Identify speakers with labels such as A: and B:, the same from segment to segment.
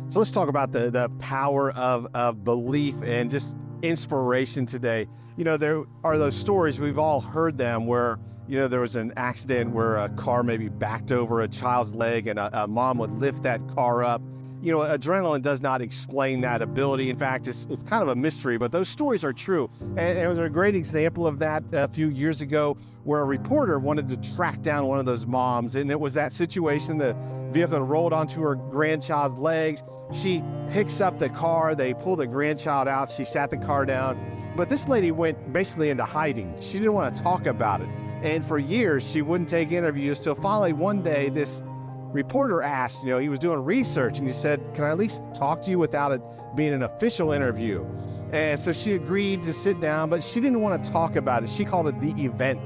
A: So let's talk about the power of belief and just inspiration today. There are those stories, we've all heard them, where, there was an accident where a car maybe backed over a child's leg and a mom would lift that car up. Adrenaline does not explain that ability. In fact, it's kind of a mystery, but those stories are true. And there was a great example of that a few years ago where a reporter wanted to track down one of those moms. And it was that situation. The vehicle rolled onto her grandchild's legs. She picks up the car. They pull the grandchild out. She sat the car down. But this lady went basically into hiding. She didn't want to talk about it. And for years, she wouldn't take interviews. So finally, one day, this reporter asked, he was doing research, and he said, "Can I at least talk to you without it being an official interview?" And so she agreed to sit down, but she didn't want to talk about it. She called it the event.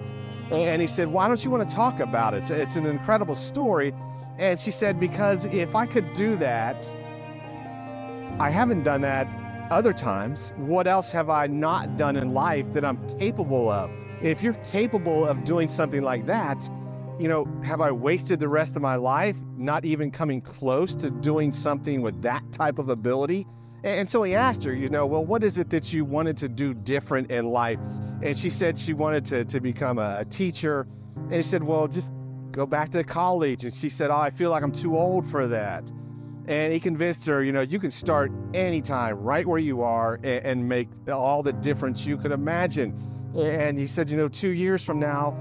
A: And he said, "Why don't you want to talk about it? It's an incredible story." And she said, "Because if I could do that, I haven't done that other times. What else have I not done in life that I'm capable of? If you're capable of doing something like that, have I wasted the rest of my life not even coming close to doing something with that type of ability?" And so he asked her, "Well, what is it that you wanted to do different in life?" And she said she wanted to become a teacher. And he said, "Well, just go back to college." And she said, "Oh, I feel like I'm too old for that." And he convinced her, you can start anytime, right where you are, and make all the difference you could imagine. And he said, 2 years from now,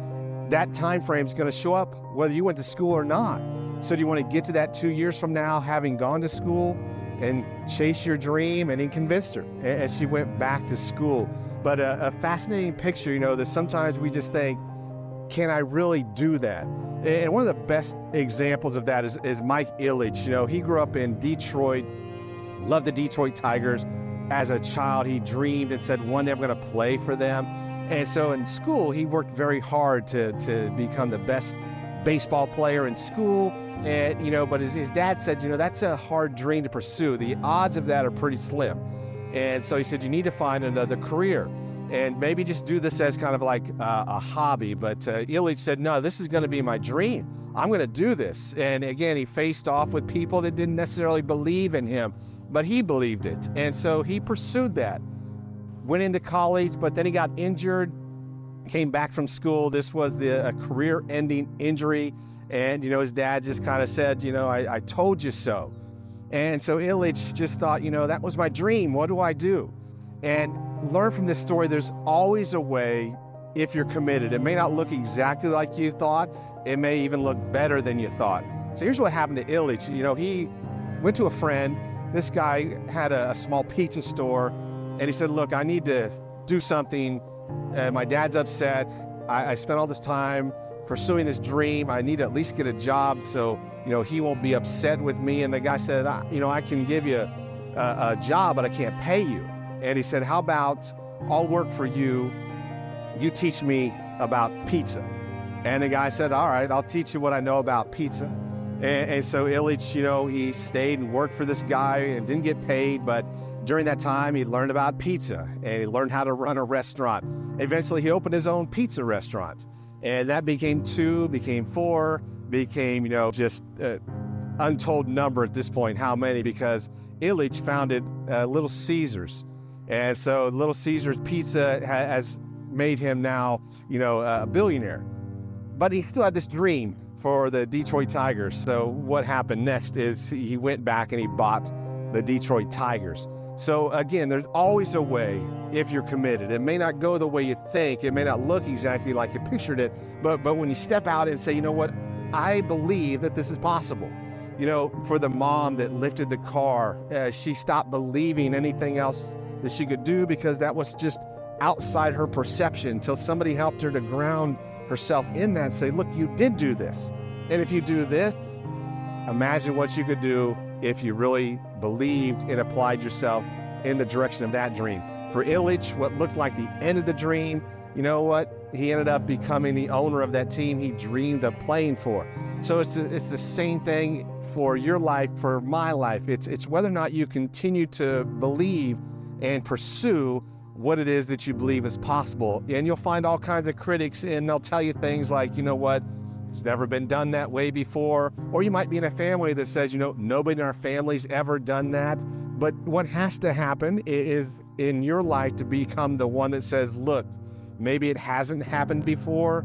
A: that time frame is going to show up whether you went to school or not. So do you want to get to that 2 years from now having gone to school and chase your dream? And he convinced her, and she went back to school. But a fascinating picture, that sometimes we just think, can I really do that? And one of the best examples of that is Mike Ilitch. He grew up in Detroit, loved the Detroit Tigers. As a child, he dreamed and said, one day I'm going to play for them. And so in school, he worked very hard to become the best baseball player in school. And, but his dad said, that's a hard dream to pursue. The odds of that are pretty slim. And so he said, you need to find another career and maybe just do this as kind of like a hobby. But Ilitch said, no, this is going to be my dream. I'm going to do this. And again, he faced off with people that didn't necessarily believe in him, but he believed it. And so he pursued that. Went into college, but then he got injured, came back from school. This was a career-ending injury. And, his dad just kind of said, I told you so. And so Ilitch just thought, that was my dream. What do I do? And learn from this story, there's always a way if you're committed. It may not look exactly like you thought. It may even look better than you thought. So here's what happened to Ilitch. He went to a friend. This guy had a small pizza store. And he said, look, I need to do something. My dad's upset. I spent all this time pursuing this dream. I need to at least get a job so, he won't be upset with me. And the guy said, I can give you a job, but I can't pay you. And he said, how about I'll work for you. You teach me about pizza. And the guy said, all right, I'll teach you what I know about pizza. And so Ilitch, he stayed and worked for this guy and didn't get paid, but during that time, he learned about pizza and he learned how to run a restaurant. Eventually, he opened his own pizza restaurant. And that became 2, became 4, became, just an untold number at this point, how many, because Ilitch founded Little Caesars. And so Little Caesars Pizza has made him now, a billionaire. But he still had this dream for the Detroit Tigers. So what happened next is he went back and he bought the Detroit Tigers. So again, there's always a way if you're committed. It may not go the way you think. It may not look exactly like you pictured it. But when you step out and say, what, I believe that this is possible. For the mom that lifted the car, she stopped believing anything else that she could do because that was just outside her perception until somebody helped her to ground herself in that and say, look, you did do this. And if you do this, imagine what you could do if you really believed and applied yourself in the direction of that dream. For Ilitch, what looked like the end of the dream, you know what? He ended up becoming the owner of that team he dreamed of playing for. So it's the same thing for your life, for my life. It's whether or not you continue to believe and pursue what it is that you believe is possible. And you'll find all kinds of critics, and they'll tell you things like, it's never been done that way before. Or you might be in a family that says, nobody in our family's ever done that. But what has to happen is in your life to become the one that says, look, maybe it hasn't happened before,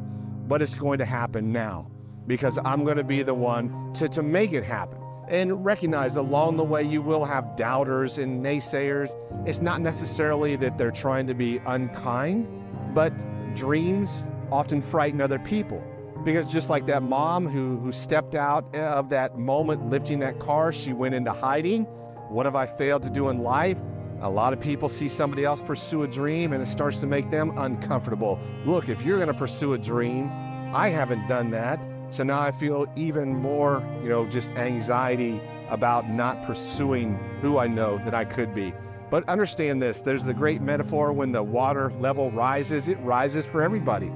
A: but it's going to happen now, because I'm going to be the one to make it happen. And recognize along the way you will have doubters and naysayers. It's not necessarily that they're trying to be unkind, but dreams often frighten other people. Because just like that mom who stepped out of that moment lifting that car, she went into hiding. What have I failed to do in life? A lot of people see somebody else pursue a dream and it starts to make them uncomfortable. Look, if you're going to pursue a dream, I haven't done that. So now I feel even more, just anxiety about not pursuing who I know that I could be. But understand this, there's the great metaphor, when the water level rises, it rises for everybody.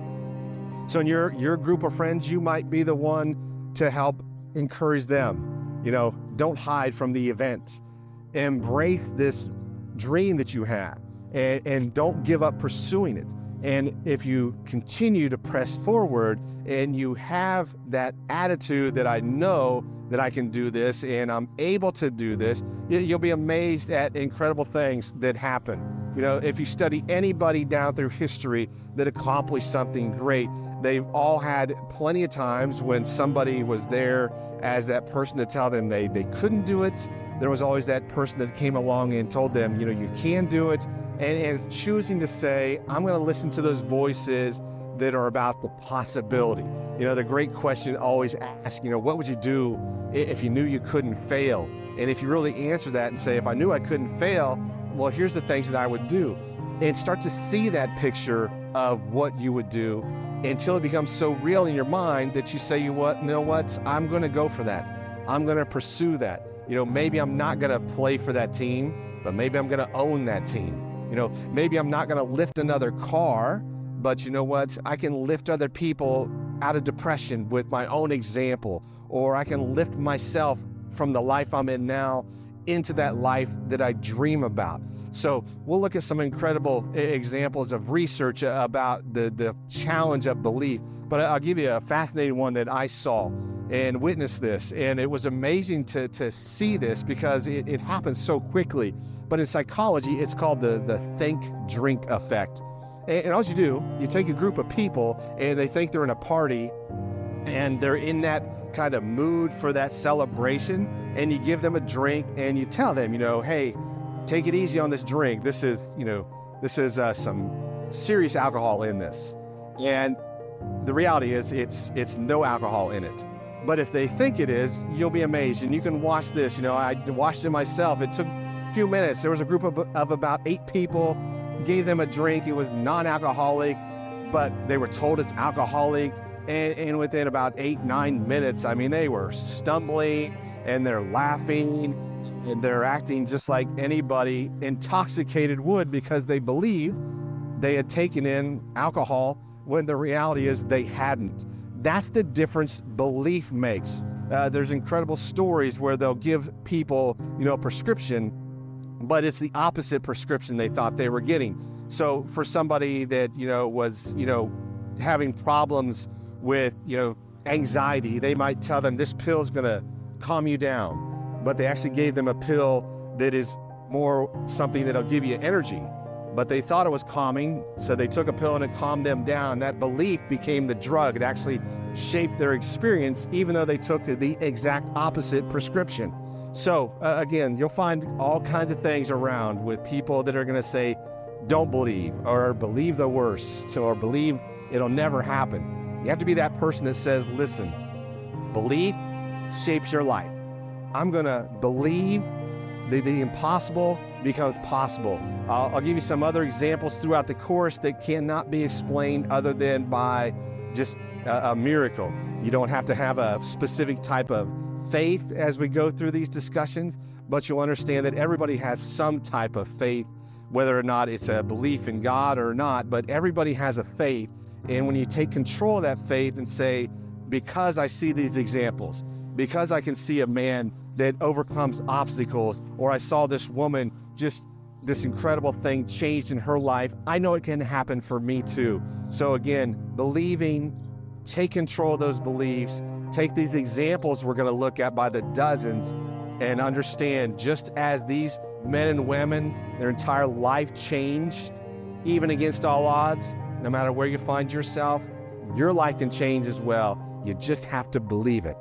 A: So in your group of friends, you might be the one to help encourage them. Don't hide from the event. Embrace this dream that you have, and don't give up pursuing it. And if you continue to press forward and you have that attitude that I know that I can do this and I'm able to do this, you'll be amazed at incredible things that happen. If you study anybody down through history that accomplished something great, they've all had plenty of times when somebody was there as that person to tell them they couldn't do it. There was always that person that came along and told them, you can do it. And choosing to say, I'm going to listen to those voices that are about the possibility. The great question always asked, what would you do if you knew you couldn't fail? And if you really answer that and say, if I knew I couldn't fail, well, here's the things that I would do. And start to see that picture of what you would do until it becomes so real in your mind that you say, I'm going to go for that. I'm going to pursue that. Maybe I'm not going to play for that team, but maybe I'm going to own that team. Maybe I'm not going to lift another car, but I can lift other people out of depression with my own example, or I can lift myself from the life I'm in now into that life that I dream about. So we'll look at some incredible examples of research about the challenge of belief, but I'll give you a fascinating one that I saw and witnessed this, and it was amazing to see this because it happens so quickly. But in psychology, it's called the think-drink effect. And all you do, you take a group of people and they think they're in a party and they're in that kind of mood for that celebration, and you give them a drink and you tell them, hey, take it easy on this drink. This is some serious alcohol in this. And the reality is it's no alcohol in it. But if they think it is, you'll be amazed. And you can watch this. I watched it myself. It took few minutes. There was a group of about 8 people, gave them a drink. It was non-alcoholic, but they were told it's alcoholic. And within about 8-9 minutes, they were stumbling and they're laughing and they're acting just like anybody intoxicated would, because they believed they had taken in alcohol when the reality is they hadn't. That's the difference belief makes. There's incredible stories where they'll give people, a prescription, but it's the opposite prescription they thought they were getting. So for somebody that, was, having problems with, anxiety, they might tell them this pill is going to calm you down, but they actually gave them a pill that is more something that'll give you energy. But they thought it was calming, so they took a pill and it calmed them down. That belief became the drug. It actually shaped their experience, even though they took the exact opposite prescription. So again, you'll find all kinds of things around with people that are going to say, don't believe, or believe the worst, or believe it'll never happen. You have to be that person that says, listen, belief shapes your life. I'm going to believe the impossible becomes possible. I'll give you some other examples throughout the course that cannot be explained other than by just a miracle. You don't have to have a specific type of faith as we go through these discussions, but you'll understand that everybody has some type of faith, whether or not it's a belief in God or not, but everybody has a faith. And when you take control of that faith and say, because I see these examples, because I can see a man that overcomes obstacles, or I saw this woman, just this incredible thing changed in her life, I know it can happen for me too. So again, believing take control of those beliefs, take these examples we're going to look at by the dozens, and understand just as these men and women, their entire life changed, even against all odds, no matter where you find yourself, your life can change as well. You just have to believe it.